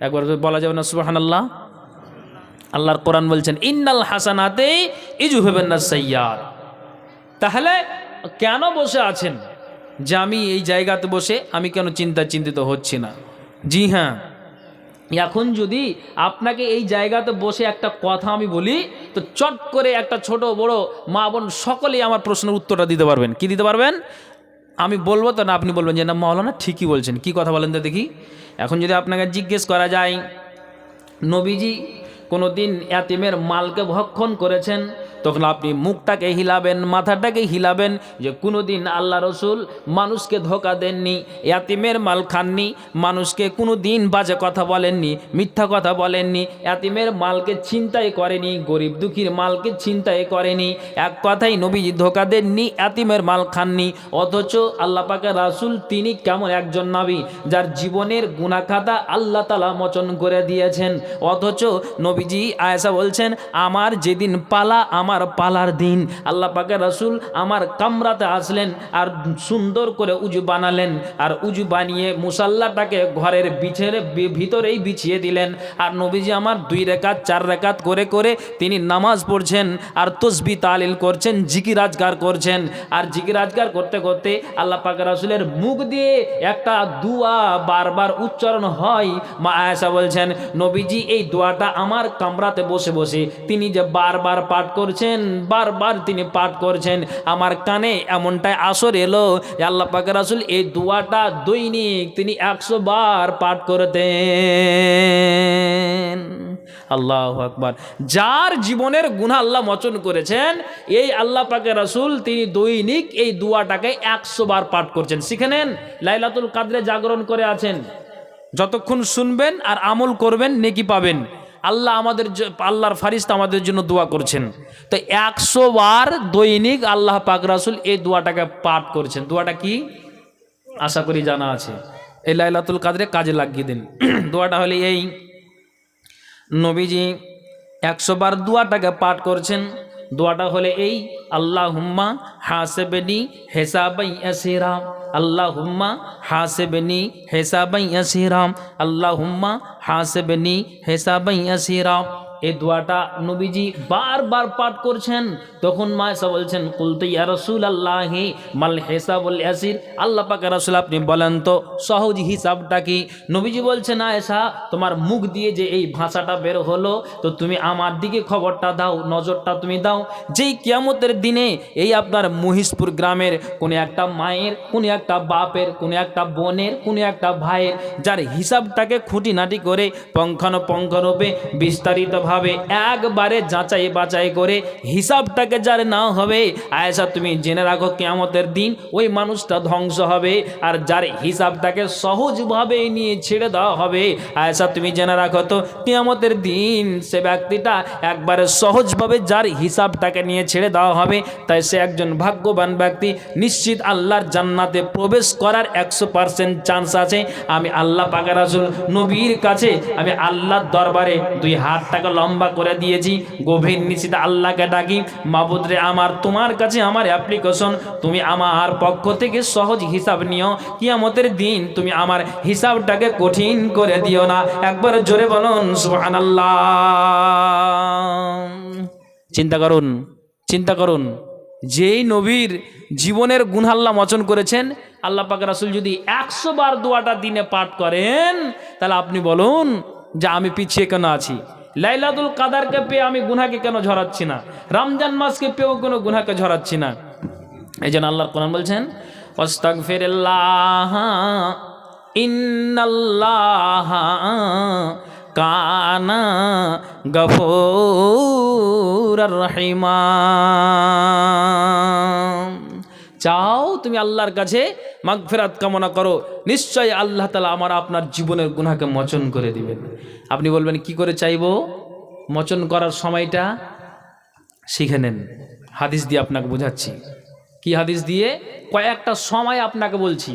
একবার বলা যাবে না সুবহানাল্লাহ? আল্লাহর কোরআন বলছেন ইন্নাল হাসানাতে ইজুহিবুন্নাস সাইয়্যাত। তাহলে কেন বসে আছেন যে আমি এই জায়গাতে বসে আমি কেন চিন্তিত হচ্ছি না? জি হ্যাঁ, এখন যদি আপনাকে এই জায়গাতে বসে একটা কথা আমি বলি তো চট করে একটা ছোট বড় মা বোন সকলেই আমার প্রশ্নের উত্তরটা দিতে পারবেন। কি দিতে পারবেন? আমি বলবো তো না আপনি বলবেন যে না মাওলানা ঠিকই বলছেন। কি কথা বলেন তো দেখি। এখন যদি আপনাকে জিজ্ঞেস করা যায় নবীজি কোনো দিন এতিমের মালকে ভক্ষণ করেছেন, তখন আপনি মুখটাকে হিলাবেন, মাথাটাকে হিলাবেন যে কোনো দিন আল্লাহ রসুল মানুষকে ধোকা দেননি, এতিমের মাল খাননি, মানুষকে কোনো দিন বাজে কথা বলেননি, মিথ্যা কথা বলেননি, এতিমের মালকে ছিনতাই করেনি, গরিব দুঃখীর মালকে ছিনতাই করেনি, এক কথাই নবীজি ধোকা দেননি, এতিমের মাল খাননি। অথচ আল্লাহ পাকের রাসূল তিনি কেমন একজন নবী যার জীবনের গুনাহ খাতা আল্লাহ তাআলা মোচন করে দিয়েছেন। অথচ নবীজি আয়েশা বলছেন আমার যেদিন পালা আমার পালার দিন আল্লাহ পাকের রাসূল আমার কামরাতে আসলেন আর সুন্দর করে উজু বানালেন, আর উজু বানিয়ে মুসাল্লাটাকে ঘরের ভিতরেই বিছিয়ে দিলেন, আর নবীজি আমার 2 রাকাত 4 রাকাত করে করে তিনি নামাজ পড়ছেন আর তসবিহ তাহলিল করছেন, জিকির আজকার করছেন। আর জিকির আজকার করতে করতে আল্লাহ পাকের রাসূলের মুখ দিয়ে একটা দোয়া বারবার উচ্চারণ হয়। মা আয়েশা বলছেন নবীজি এই দোয়াটা আমার কামরাতে বসে বসে তিনি যে বারবার পাঠ করছেন, বারবার তিনি পাঠ করছেন, আমার কানে এমনটাই আসর এলো আল্লাহ পাকের রাসূল এই দোয়াটা দৈনিক তিনি 100 বার পাঠ করতেন। আল্লাহু আকবার। যার জীবনের গুনাহ আল্লাহ মোচন করেছেন এই আল্লাহ পাকের রাসূল তিনি দৈনিক এই দোয়াটাকে 100 বার পাঠ করছেন। শিখে নেন, লাইলাতুল কদরে জাগরণ করে আছেন, যতক্ষণ শুনবেন আর আমল করবেন নেকি পাবেন। আল্লাহর ফারিস্তা আমাদের জন্য দোয়া করছেন। তো 100 বার দৈনিক আল্লাহ পাক রাসূল এই দোয়াটাকে পাঠ করছেন। দোয়াটা কি আশা করি জানা আছে, এই লাইলাতুল কদরে কাজে লাগিয়ে দিন। দোয়াটা হলে এই নবীজি 100 বার দোয়াটাকে পাঠ করছেন। দোয়াটা হলে এই আল্লাহুম্মা হাসিবনি হিসাবান ইয়াসিরা, আল্লাহুম্মা হাসিবনি হিসাবান ইয়াসিরা, আল্লাহুম্মা হাসিবনি হিসাবান ইয়াসিরা। এই দোয়াটা নবীজি বারবার পাঠ করছেন। তখন মা আয়েশা বলছেন কুলতু ইয়া রাসূলুল্লাহি মাল হিসাবুল ইয়াসির, আল্লাহ পাকের রাসূল আপনি বলেন তো সহজ হিসাবটা কি? নবীজি বলছেন আয়েশা তোমার মুখ দিয়ে যে এই ভাষাটা বের হলো তো তুমি আমার দিকে খবরটা দাও, নজরটা তুমি দাও। যেই কিয়ামতের দিনে এই আপনার মহিষপুর গ্রামের কোনো একটা মায়ের, কোনো একটা বাপের, কোনো একটা বোনের, কোনো একটা ভাইয়ের যার হিসাবটাকে খুঁটিনাটি করে পুঙ্খানুপুঙ্খরূপে বিস্তারিত ভাবে একবারে যাচাই বাছাই করে হিসাবটাকে যার না হবে, আয়েশা তুমি জেনে রাখো কিয়ামতের দিন ওই মানুষটা ধ্বংস হবে। আর যার হিসাবটাকে সহজভাবে নিয়ে ছেড়ে দেওয়া হবে, আয়েশা তুমি জেনে রাখো তো কিয়ামতের দিন সে ব্যক্তিটা একবারে সহজভাবে যার হিসাবটাকে নিয়ে ছেড়ে দেওয়া হবে, তাই সে একজন ভাগ্যবান ব্যক্তি। নিশ্চিত আল্লাহর জান্নাতে প্রবেশ করার 100% চান্স আছে। আমি আল্লাহ পাকের রাসূল নবীর কাছে আমি আল্লাহর দরবারে 2 হাতটাকে লম্বা করে দিয়েছি, গভীর নিশিতে আল্লাহকে ডাকি মাবুদ রে আমার তোমার কাছে আমার অ্যাপ্লিকেশন, তুমি আমার পক্ষ থেকে সহজ হিসাব নিও, কিয়ামতের দিন তুমি আমার হিসাবটাকে কঠিন করে দিও না। একবার জোরে বলুন সুবহানাল্লাহ। চিন্তা করুন যেই নবীর জীবনের গুনাহ আল্লাহ মোচন করেছেন, আল্লাহ পাক রাসূল যদি 100 বার দোয়াটা দিনে পাঠ করেন তাহলে আপনি বলুন যে আমি পিছিয়ে কেন আছি? লাইলাতুল কদরকে পেয়ে আমি গুনাহকে কেন ঝরাচ্ছি না? রমজান মাসকে পেয়েও কোনো গুনাহকে ঝরাচ্ছি না? এই জন্য আল্লাহর কোরআন বলছেন আস্তাগফিরুল্লাহ ইন্নাল্লাহ কানা গফুরার রহিমা। চাও তুমি আল্লাহর কাছে মাগফিরাত কামনা করো, নিশ্চয় আল্লাহ তাআলা আমার আপনার জীবনের গুনাহকে মোচন করে দিবেন। আপনি বলবেন কি করে চাইবো? মোচন করার সময়টা শিখে নেন, হাদিস দিয়ে আপনাকে বোঝাচ্ছি। কি হাদিস দিয়ে? কয়েকটা সময় আপনাকে বলছি,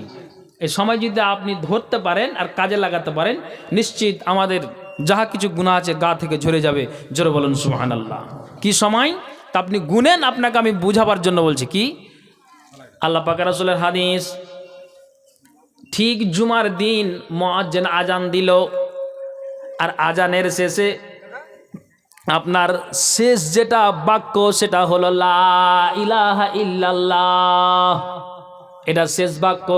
এই সময় যদি আপনি ধরতে পারেন আর কাজে লাগাতে পারেন, নিশ্চিত আমাদের যাহা কিছু গুনাহ আছে গা থেকে ঝরে যাবে। জোরে বলুন সুবহানাল্লাহ। কি সময় তা আপনি গুনেন, আপনাকে আমি বুঝাবার জন্য বলছি। কি? আল্লাহ পাক রাসূলের হাদিস ঠিক জুমার দিন মুয়াজ্জিন আজান দিল, আর আজানের শেষে আপনার শেষ যেটা বাক্য সেটা হলো লা ইলাহা ইল্লাল্লাহ। এটা শেষ বাক্য।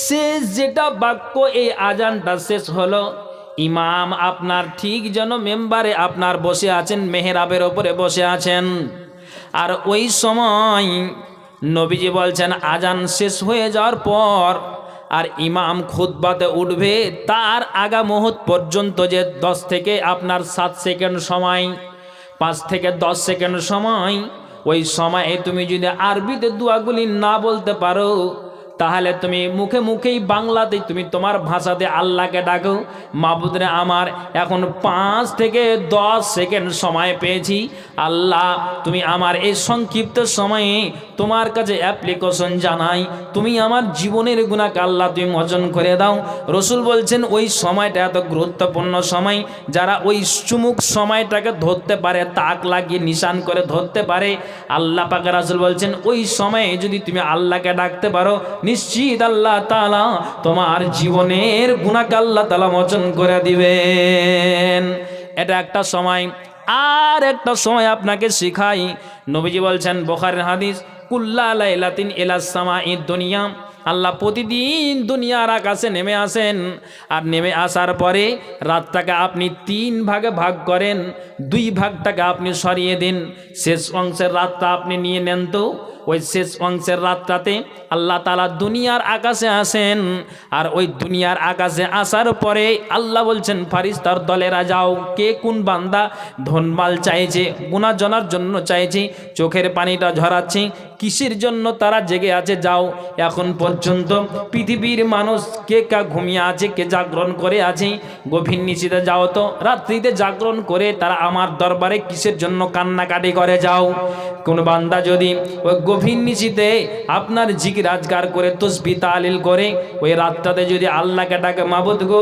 শেষ যেটা বাক্য এই আজানটা শেষ হলো, ইমাম আপনার ঠিক যেন মেম্বারে আপনার বসে আছেন, মেহরাবের ওপরে বসে আছেন। আর ওই সময় নবীজি বলছেন আজান শেষ হয়ে যাওয়ার পর আর ইমাম খুতবাতে উঠবে, তার আগা মুহূর্ত পর্যন্ত যে 10 থেকে আপনার 7 সেকেন্ড সময়, 5 থেকে 10 সেকেন্ড সময়, ওই সময়ে তুমি যদি আরবিতে দোয়াগুলি না বলতে পারো, তাহলে তুমি মুখে মুখেই বাংলাতেই তুমি তোমার ভাষাতে আল্লাহকে ডাকো, মাবুদরে আমার এখন 5 থেকে 10 সেকেন্ড সময় পেয়েছি, আল্লাহ তুমি আমার এই সংক্ষিপ্ত সময়ে তোমার কাছে অ্যাপ্লিকেশন জানাই, তুমি আমার জীবনের গুনাহকে আল্লাহ তুমি মোচন করে দাও। রসুল বলছেন ওই সময়টা এত গুরুত্বপূর্ণ সময়, যারা ওই চুমুক সময়টাকে ধরতে পারে, তাক লাগিয়ে নিশান করে ধরতে পারে, আল্লাহ পাক রাসূল বলছেন ওই সময়ে যদি তুমি আল্লাহকে ডাকতে পারো, নিশ্চিত আল্লাহ তাআলা তোমার জীবনের গুনাহকে আল্লাহ তাআলা মোচন করে দিবেন। এটা একটা সময়। আর একটা সময় আপনাকে শিখাই, নবীজি বলছেন বুখারীর হাদিস, কুল্লা লাইলাতিন ইলাস সামাঈদ দুনিয়া, আল্লাহ প্রতিদিন দুনিয়ার আকাশে নেমে আসেন, আর নেমে আসার পরে রাতটাকে আপনি 3 ভাগে ভাগ করেন, 2 ভাগটাকে আপনি সরিয়ে দিন, শেষ অংশের রাতটা আপনি নিয়ে নেন। তো ওই শেষ অংশের রাতটাতে আল্লাহ তাআলা দুনিয়ার আকাশে আসেন, আর ওই দুনিয়ার আকাশে আসার পরে আল্লাহ বলছেন ফারিস্তার দলেরা যাও, কে কোন বান্দা ধনমাল চাইছে, গুনাহ জনার জন্য চাইছে, চোখের পানিটা ঝরাচ্ছে, কিসের জন্য তারা জেগে আছে, যাও। এখন পর্যন্ত পৃথিবীর মানুষ কে কা ঘুমিয়ে আছে, কে জাগরণ করে আছে, গভীর নিশিতে যাও তো, রাত্রিতে জাগরণ করে তারা আমার দরবারে কিসের জন্য কান্নাকাটি করে, যাও। কোন বান্দা যদি ওই গভীর নিশিতে আপনার জিকির আজকার করে তসবিহ তাহলিল করে ওই রাতটাতে যদি আল্লাহকে ডাকে, মাবুদ গো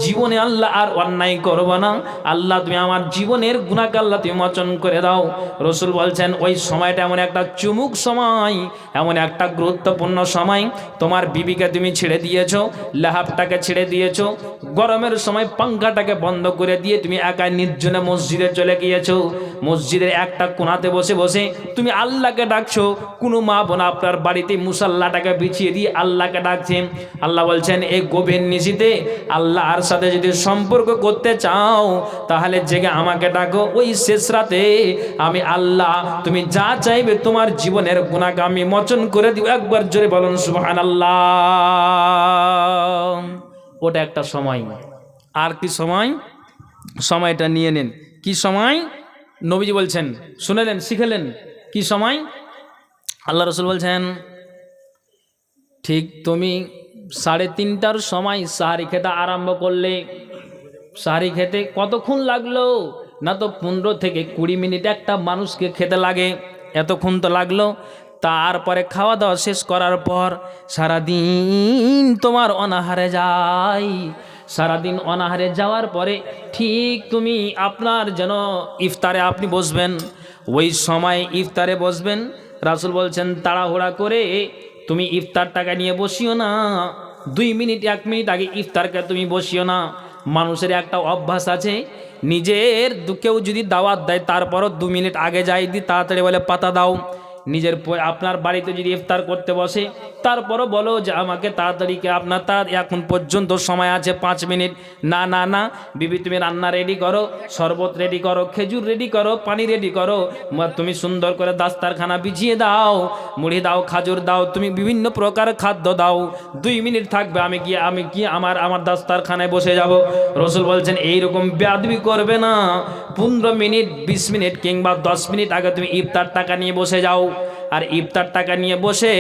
জীবনে আল্লাহ আর অন্যায় করব না, আল্লাহ তুমি আমার জীবনের গুনাহকে আল্লাহ তুমি মোচন করে দাও। রসুল বলছেন ওই সময়টা এমন একটা চুমুক সময়, এমন একটা গুরুত্বপূর্ণ সময়, তোমার বিবিকে তুমি ছেড়ে দিয়েছো, লাহাবটাকে ছেড়ে দিয়েছো, গরমের সময় পাঙ্খাটাকে বন্ধ করে দিয়ে তুমি একাই নির্জনে মসজিদে চলে গিয়েছো, মসজিদের একটা কোণাতে বসে বসে তুমি আল্লাহকে ডাকছো, কোনো মা বোন আপনার বাড়িতে মুসাল্লাটাকে বিছিয়ে দিয়ে আল্লাহকে ডাকছেন। আল্লাহ বলছেন এই গভীর নিশিতে আল্লাহর সাথে যদি সম্পর্ক করতে চাও, তাহলে জেগে আমাকে ডাকো, ওই শেষ রাতে আমি আল্লাহ তুমি যা চাইবে তোমার জীবনের গুনাহকে আমি মোচন করে দিব। একবার জোরে বলুন সুবহানাল্লাহ। ওটা একটা সময়। আর কি সময়? সময়টা নিয়ে নেন। কি সময়? নবীজি বলছেন, শুনেলেন, শিখেলেন, কি সময়? আল্লাহ রসুল বলছেন ঠিক তুমি 3:30টার সময় সাহারি খেতে আরম্ভ করলে, সাহারি খেতে কতক্ষণ লাগলো? না তো 15 থেকে 20 মিনিট একটা মানুষকে খেতে লাগে, এতক্ষণ তো লাগলো। তারপরে খাওয়া দাওয়া শেষ করার পর সারাদিন তোমার অনাহারে যায়, সারাদিন অনাহারে যাওয়ার পরে ঠিক তুমি আপনার যেন ইফতারে আপনি বসবেন, ওই সময় ইফতারে বসবেন। রাসূল বলছেন তাড়াহুড়া করে তুমি ইফতারটাকে নিয়ে বসিও না, 2 মিনিট 1 মিনিট আগে ইফতারকে তুমি বসিও না। মানুষের একটা অভ্যাস আছে, নিজের কেউ যদি দাওয়াত দেয় তারপরও 2 মিনিট আগে যাই দি, তাড়াতাড়ি বলে পাতা দাও। নিজের আপনার বাড়িতে যদি ইফতার করতে বসে তারপরও বলো যে আমাকে তাড়াতাড়ি, আপনার তার এখন পর্যন্ত সময় আছে 5 মিনিট। না না না বিবি, তুমি রান্না রেডি করো, শরবত রেডি করো, খেজুর রেডি করো, পানি রেডি করো, তুমি সুন্দর করে দাস্তারখানা বিছিয়ে দাও, মুড়ি দাও, খাজুর দাও, তুমি বিভিন্ন প্রকার খাদ্য দাও, 2 মিনিট থাকবে, আমি গিয়ে আমার দাস্তারখানায় বসে যাব। রসুল বলছেন এইরকম বেয়াদবি করবে না, 15 মিনিট 20 মিনিট কিংবা 10 মিনিট আগে তুমি ইফতার টাকা নিয়ে বসে যাও। আর ইফতার টাকা নিয়ে বসে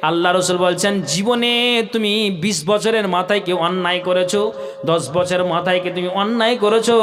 আল্লাহ রসুল বলছেন জীবনে তুমি 20 বছরের মাথায় কেউ অন্যায় করেছো, 10 বছরের মাথায় কে তুমি অন্যায় করেছো,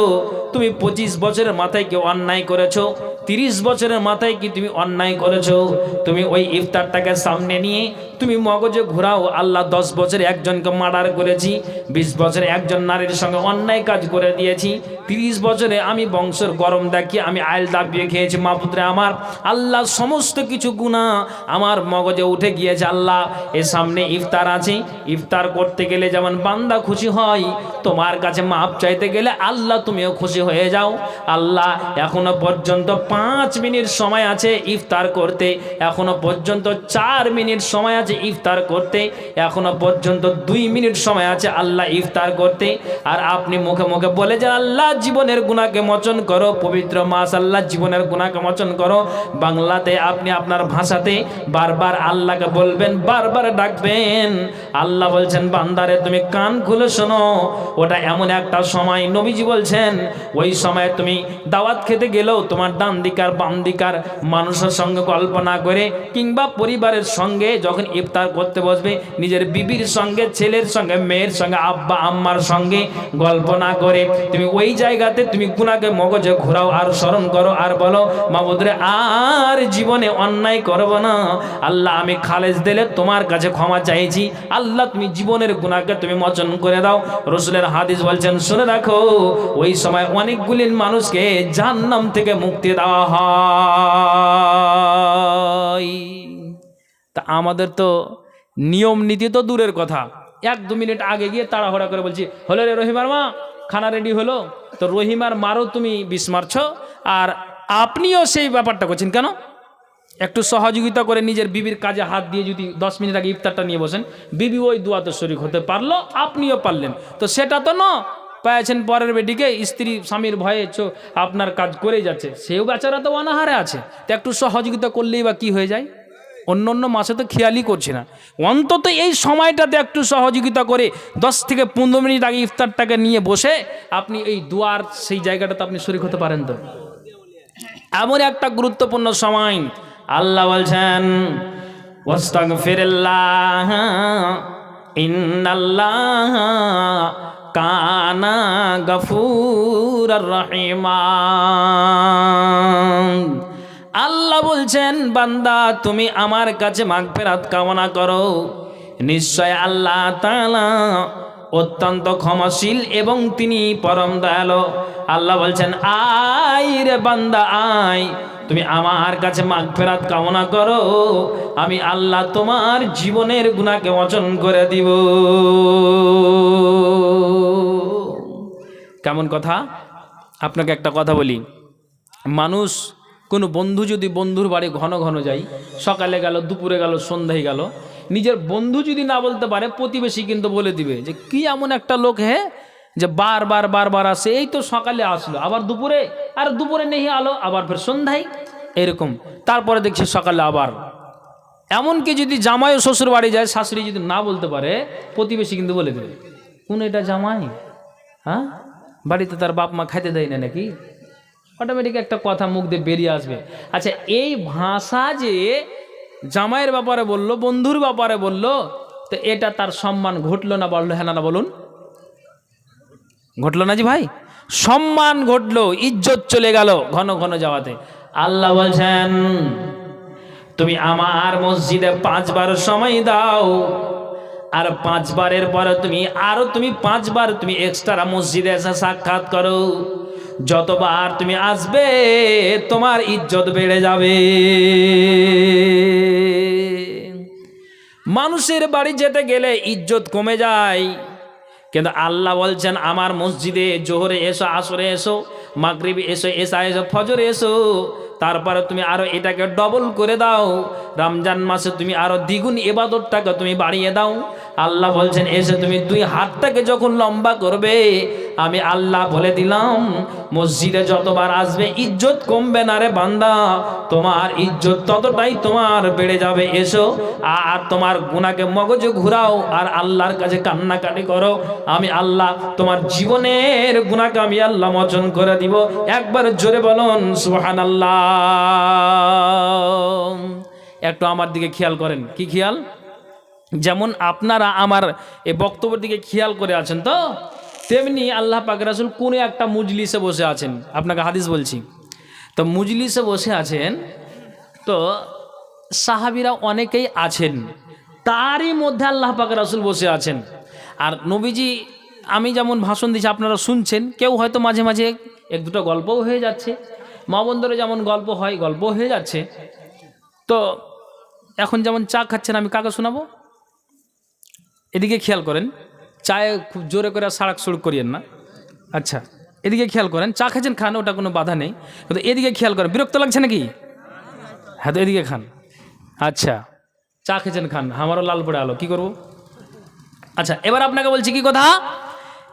তুমি 25 বছরের মাথায় কেউ অন্যায় করেছো, 30 বছরের মাথায় কি তুমি অন্যায় করেছো, তুমি ওই ইফতারটাকে সামনে নিয়ে তুমি মগজে ঘোরাও, আল্লাহ 10 বছরে একজনকে মার্ডার করেছি, 20 বছরে একজন নারীর সঙ্গে অন্যায় কাজ করে দিয়েছি, 30 বছরে আমি বংশের গরম দেখিয়ে আমি আইল দাবিয়ে খেয়েছি, মাপুত্রে আমার আল্লাহ সমস্ত কিছু গুনাহ আমার মগজে উঠে গিয়েছে, আল্লাহ এর সামনে ইফতার আছে, ইফতার করতে গেলে যেমন বান্দা খুশি হয়, তোমার কাছে মাপ চাইতে গেলে আল্লাহ তুমিও খুশি হয়ে যাও। আল্লাহ এখনো পর্যন্ত 5 মিনিট সময় আছে ইফতার করতে, এখনো পর্যন্ত 4 মিনিট সময় আছে ইফতার করতে, এখনো পর্যন্ত 2 মিনিট সময় আছে আল্লাহ ইফতার করতে। আর আপনি মুখে মুখে বলে যে আল্লাহ জীবনের গুনাহকে মোচন করো, পবিত্র মাস আল্লাহ জীবনের গুনাহকে মোচন করো। বাংলাতে আপনি আপনার ভাষাতে বারবার আল্লাহকে বলবেন, বারবার ডাকবেন। আল্লাহ বলছেন বান্দারে তুমি কান খুলে শোনো, ওটা এমন একটা সময়, নবীজি বলছেন ওই সময় তুমি দাওয়াত খেতে গেলেও তোমার ডান দিকার বাম দিকার মানুষের সঙ্গে গল্প না করে, কিংবা পরিবারের সঙ্গে যখন ইফতার করতে বসবে নিজের বিবির সঙ্গে, ছেলের সঙ্গে, মেয়ের সঙ্গে, আব্বা আম্মার সঙ্গে গল্প না করে তুমি ওই জায়গাতে তুমি গুনাহকে মগজে ঘোরাও আর স্মরণ করো আর বলো মাবুদরে আর জীবনে অন্যায় করব না। আল্লাহ আমি খালেজ দিলে তোমার কাছে ক্ষমা চাইছি, আল্লাহ তুমি জীবনের গুনাহকে তুমি মোচন করে দাও। রাসূলের হাদিস বলছেন শুনে রাখো, ওই সময় অনেকগুলি মানুষকে জাহান্নাম থেকে মুক্তি দেওয়া হয়। তা আমাদের তো নিয়ম নীতি তো দূরের কথা, 1-2 মিনিট আগে গিয়ে তাড়াহুড়া করে বলছি হলো রে রহিমার মা, খানা রেডি হলো, তো রহিমার মারও তুমি বিষ মারছ, আর আপনিও সেই ব্যাপারটা করছেন কেন? একটু সহযোগিতা করে নিজের বিবির কাজে হাত দিয়ে যদি 10 মিনিট আগে ইফতারটা নিয়ে বসেন, বিবি ওই দুয়াতে শরীক হতে পারলো, আপনিও পারলেন, তো সেটা তো না পেয়েছেন পরের বেটিকে, স্ত্রী স্বামীর ভয়ে আপনার কাজ করেই যাচ্ছে, সেও বেচারা তো অনাহারে আছে, তো একটু সহযোগিতা করলেই বা কি হয়ে যায়? অন্য অন্য মাসে তো খেয়ালই করছি না, অন্তত এই সময়টাতে একটু সহযোগিতা করে 10 থেকে 15 মিনিট আগে ইফতারটাকে নিয়ে বসে আপনি এই দুয়ার সেই জায়গাটাতে আপনি শরীক হতে পারেন। তো এমন একটা গুরুত্বপূর্ণ সময় আল্লাহ বলছেন ওয়াস্তাগফিরুল্লাহ ইন্নাল্লাহ কানা গফুরার রহিমা। আল্লাহ বলছেন বান্দা তুমি আমার কাছে মাগফিরাত কামনা করো, নিশ্চয় আল্লাহ তাআলা অত্যন্ত ক্ষমাশীল এবং তিনি পরম দয়ালু। আল্লাহ বলছেন আয় রে বান্দা আয়, তুমি আমার কাছে মাগফিরাত কামনা করো, আমি আল্লাহ তোমার জীবনের গুনাহকে মোচন করে দিব। কেমন কথা? আপনাকে একটা কথা বলি, মানুষ কোনো বন্ধু যদি বন্ধুর বাড়ি ঘন ঘন যায়, সকালে গেল, দুপুরে গেল, সন্ধ্যায় গেল, নিজের বন্ধু যদি না বলতে পারে প্রতিবেশী কিন্তু বলে দিবে যে কি এমন একটা লোক হে যে বারবার বারবার আসে, এই তো সকালে আসলো আবার দুপুরে, আর দুপুরে নেই আলো আবার ফের সন্ধ্যায়, এরকম, তারপরে দেখছি সকালে আবার। এমনকি যদি জামাই ও শ্বশুর বাড়ি যায়, শাশুড়ি যদি না বলতে পারে প্রতিবেশী কিন্তু বলে দেবে কোন এটা জামাই, হ্যাঁ বাড়িতে তার বাপ মা খাইতে দেয় না নাকি, অটোমেটিক একটা কথা মুখ দিয়ে বেরিয়ে আসবে। আচ্ছা এই ভাষা যে জামাইয়ের ব্যাপারে বললো, বন্ধুর ব্যাপারে বললো, তো এটা তার সম্মান ঘটলো না বাড়লো? হ্যাঁ না বলুন, ঘটলো না জি ভাই? সম্মান ঘটলো, ইজ্জত চলে গেল ঘন ঘন যাওয়াতে। আল্লাহ বলছেন তুমি আমার মসজিদে 5 বার সময় দাও, আর 5 বারের পরে তুমি 5 বার তুমি এক্সট্রা মসজিদে এসে সাক্ষাৎ করো। যতবার তুমি আসবে তোমার ইজ্জত বেড়ে যাবে। মানুষের বাড়ি যেতে গেলে ইজ্জত কমে যায়, কিন্তু আল্লাহ বলছেন আমার মসজিদে জোহরে এসো, আসরে এসো, মাগরিবে এসো, এশা এসো, ফজরে এসো, তারপরে তুমি আরো এটাকে ডবল করে দাও, রমজান মাসে তুমি আরো দ্বিগুণ ইবাদতটাকে তুমি বাড়িয়ে দাও। আল্লাহ বলছেন এসে তুমি 2 হাতটাকে যখন লম্বা করবে, আমি আল্লাহ বলে দিলাম মসজিদে যতবার আসবে ইজ্জত কমবে না রে বান্দা, তোমার ইজ্জত ততটাই তোমার বেড়ে যাবে। এসো আর তোমার গুনাহকে মগজে ঘুরাও আর আল্লাহর কাছে কান্নাকাটি করো, আমি আল্লাহ তোমার জীবনের গুনাহকে আমি আল্লাহ মোচন করে দিব। একবার জোরে বলুন সুবহানাল্লাহ। একটু আমার দিকে খেয়াল করেন। কি খেয়াল? যেমন আপনারা আমার এই বক্তব্যের দিকে খেয়াল করে আছেন, তো তেমনি আল্লাহ পাক রাসূল কোন একটা মজলিসে বসে আছেন, আপনাকে হাদিস বলছি, তো মজলিসে বসে আছেন, তো সাহাবীরা অনেকেই আছেন, তারই মধ্যে আল্লাহ পাক রাসূল বসে আছেন। আর নবীজি আমি যেমন ভাষণ দিচ্ছি আপনারা শুনছেন, কেউ হয়তো মাঝে মাঝে 1-2টা গল্পও হয়ে যাচ্ছে, মা বন্ধুরা যেমন গল্প হয় গল্প হয়ে যাচ্ছে। তো এখন যেমন চা খাচ্ছেন, আমি কাকে শোনাবো? এদিকে খেয়াল করেন, চায়ে খুব জোরে করে সাড়াক সুড়ক করিয়েন না। আচ্ছা, এদিকে খেয়াল করেন, চা খাচ্ছেন খান, ওটা কোনো বাধা নেই, কিন্তু এদিকে খেয়াল করেন, বিরক্ত লাগছে নাকি? হ্যাঁ, তো এদিকে খান। আচ্ছা, চা খেয়েছেন খান, আমারও লাল পড়ে আলো, কি করব? আচ্ছা, এবার আপনাকে বলছি কি কথা,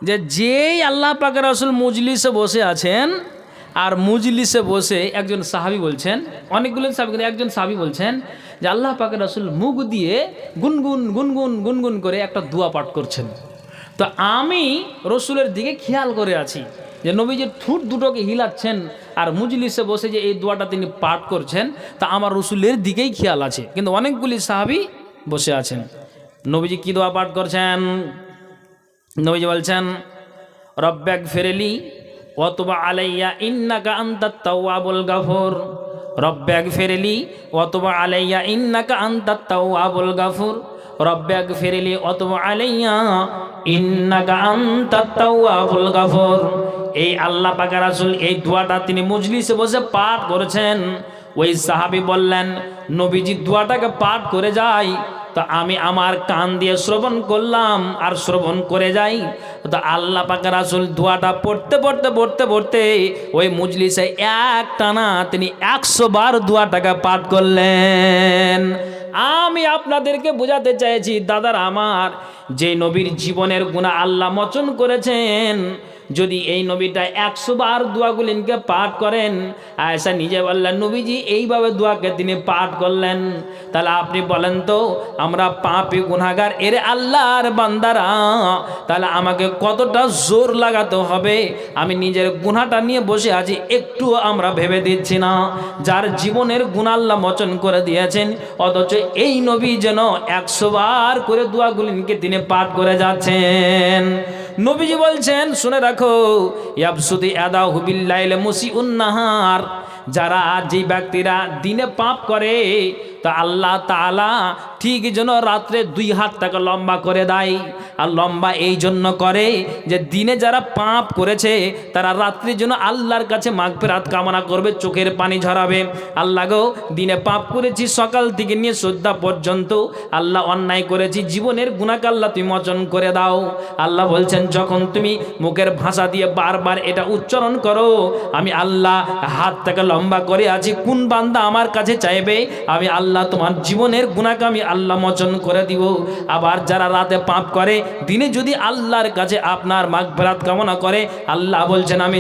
যে যেই আল্লাহ পাকের রাসূল মজলিসে বসে আছেন, আর মজলিসে বসে একজন সাহাবী বলছেন, অনেকগুলো সাহাবী কিন্তু একজন সাহাবী বলছেন যে আল্লাহ পাকের রাসূল মুখ দিয়ে গুনগুন গুনগুন গুনগুন করে একটা দোয়া পাঠ করছেন। তো আমি রসুলের দিকে খেয়াল করে আছি যে নবীজির ঠোঁট দুটোকে হিলাচ্ছেন আর মজলিসে বসে যে এই দোয়াটা তিনি পাঠ করছেন, তা আমার রসুলের দিকেই খেয়াল আছে, কিন্তু অনেকগুলি সাহাবী বসে আছেন। নবীজি কি দোয়া পাঠ করছেন? নবীজি বলছেন, রব্বাক ফিরলি ওয়াতুবা আলাইয়া ইন্নাকা আনতাত তাওয়াবুল গাফুর। রব্বাক ফিরলি ওয়াতুবা আলাইয়া ইন্নাকা আনতাত তাওয়াবুল গাফুর। রব্বাক ফিরলি ওয়াতুবা আলাইয়া ইন্নাকা আনতাত তাওয়াবুল গাফুর। এই আল্লাহ পাকের রাসূল এই দোয়াটা তিনি মজলিসে বসে পাঠ করেছেন। ওই সাহাবী বললেন, নবীজি দোয়াটাকে পাঠ করে যায়, তো আমি আমার কান দিয়ে শ্রবণ করলাম আর শ্রবণ করে যাই। তো আল্লাহ পাকের রাসূল দোয়াটা পড়তে পড়তে পড়তে পড়তে ওই মজলিসে এক টানা তিনি 100 বার দোয়াটাকে পাঠ করলেন। আমি আপনাদেরকে বোঝাতে চাইছি দাদার আমার, যে নবীর জীবনের গুনাহ আল্লাহ মোচন করেছেন, যদি এই নবীটা 100 বার দোয়াগুলিনকে পাঠ করেন, আয়েশা নিজে বললেন নবীজি এইভাবে দোয়াকে তিনি পাঠ করলেন, তাহলে আপনি বলেন তো আমরা পাপী গুনাহগার এর আল্লাহর বান্দারা, তাহলে আমাকে কতটা জোর লাগাতে হবে? আমি নিজের গুনাহটা নিয়ে বসে আছি, একটু আমরা ভেবে দিচ্ছি না। যার জীবনের গুনাহ আল্লাহ মোচন করে দিয়েছেন, অথচ এই নবী যেন 100 বার করে দোয়াগুলিনকে তিনি পাঠ করে যাচ্ছেন। নবীজি বলছেন, শুনে রাখো, ইয়াবসুদি আদাহু বিল্লাইল মুসিউন নাহার, যারা যে ব্যক্তিরা দিনে পাপ করে, তা আল্লাহ তাআলা ঠিক যেন রাত্রে 2 হাতটাকে লম্বা করে দেয়। আর লম্বা এই জন্য করে যে দিনে যারা পাপ করেছে তারা রাত্রি যেন আল্লাহর কাছে মাগফিরাত কামনা করবে, চোখের পানি ঝরাবে। আল্লাহ গো, দিনে পাপ করেছি সকাল থেকে নিয়ে সন্ধ্যা পর্যন্ত, আল্লাহ অন্যায় করেছি, জীবনের গুনাহকে আল্লাহ তুমি মোচন করে দাও। আল্লাহ বলছেন, যখন তুমি মুখের ভাষা দিয়ে বারবার এটা উচ্চারণ করো, আমি আল্লাহ হাতটাকে লম্বা করে আছি, কোন বান্দা আমার কাছে চাইবে, আমি আল্লাহ তোমার জীবনের গুনাহকে আমি আল্লাহ মোচন করে দিব। আবার যারা রাতে পাপ করে, দিনে যদি আল্লাহর কাছে আপনার মাগফিরাত কামনা করে, আল্লাহ বলছেন আমি